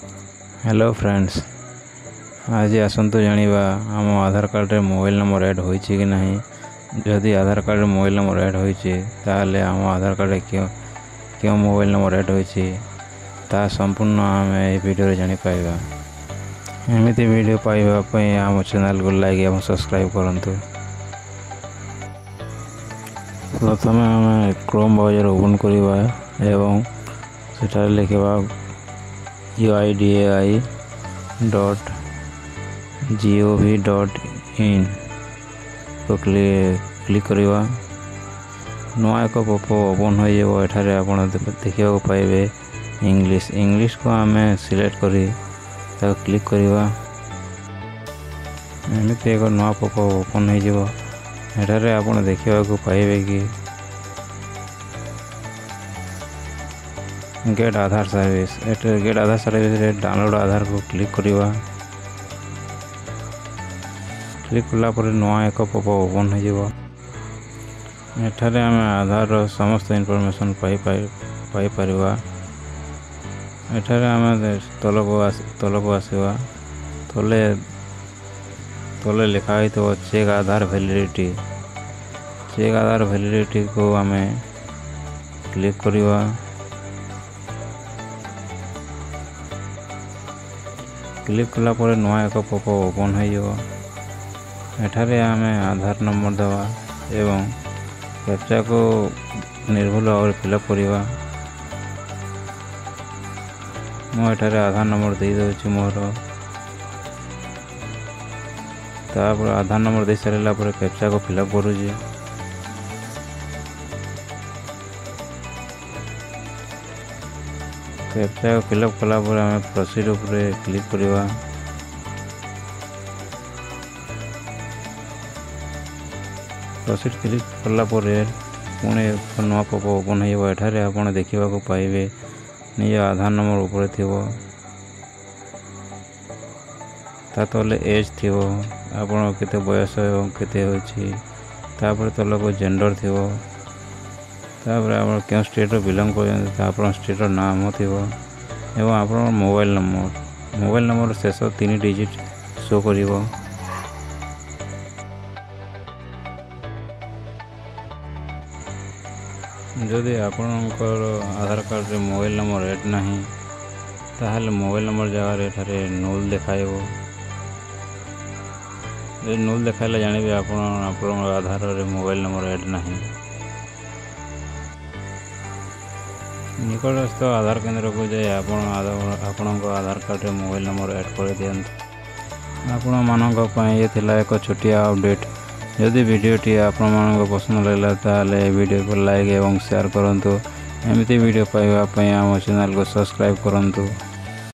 Hello friends, आज आसतु जानिबा आम आधार card रे मोबाइल नंबर ऐड होइछि कि नहीं। जदि आधार कार्ड रे मोबाइल नंबर ऐड होइछि ताले आम आधार कार्ड रे क्यों मोबाइल नंबर ऐड होइछि ता संपूर्ण आम ए वीडियो रे जानि पाइबा। एमिति वीडियो पाइबा पई आम चैनल को लाइक एवं सब्सक्राइब करंतु। प्रथमे आम क्रोम ब्राउजर ओपन करिबा एवं सेटा लिखिबा uidai.gov.in को क्लिक करवा। नुआ एक पॉपअप ओपन हो एठारे आपण देखा पाइबे इंग्लिश को आम सिलेक्ट करी क्लिक करवा। एमती एक नुआ पॉपअप ओपन हो एठारे आपण देखा पाइबे कि गेट आधार सर्विस। गेट आधार सर्विस रे डाउनलोड आधार को क्लिक करवा। क्लिक कला पर नुआ एक पॉपअप ओपन हो एठारे आम आधार समस्त इनफॉरमेशन पाई परिवा। एठारे आम तलक आसवा तले लिखा हो चेक आधार वैलिडिटी। चेक आधार वैलिडिटी को आम क्लिक करवा। क्लिक कला पर नुआ एक पॉपअप ओपन हो एठारे आम आधार नंबर देवा एवं कैप्चा को निर्भुल भाव फिलअप करवा। मुझे आधार नंबर दे दूँ मोर तापर आधार नंबर दे सारा पर कैप्चा को फिलअप करुँगी। कैप्चा को फिलअप कला पर आम प्रोसीड उपरे क्लिक करवा। प्रोसीड क्लिक कला पर पुणे नुआ पॉपअप ओपन हो एठारे आपण देखा पाइबे निज आधार नंबर ऊपर थिबो ता तले एज थिबो आपण केते बयस एवं केते होछि तापर तलको जेंडर थिबो तापर आपण क्यों स्टेट बिलोंग करते आपण स्टेट नाम थिबो एवं आपण मोबाइल नंबर शेष 3 डिजिट शो करिवो। जदि आपणकर आधार कार्ड रे मोबाइल नंबर ऐड नहीं ताहले मोबाइल नंबर जगह एठारे नूल देखाइबो। जे नूल देखाइले जानिबे आपण आधार रे मोबाइल नंबर ऐड नहीं। निकटस्थ आधार केंद्र को जाए आपण आधार कार्ड रे मोबाइल नंबर ऐड कर दियंतु। आपण मानक पई ये थिला एक छोटिया अपडेट। यदि वीडियोटी आपण मानक पसंद लागला ताले वीडियो को लाइक एवं शेयर करंतु। एमिति वीडियो पाइबा पई आम चैनल को सब्सक्राइब करंतु।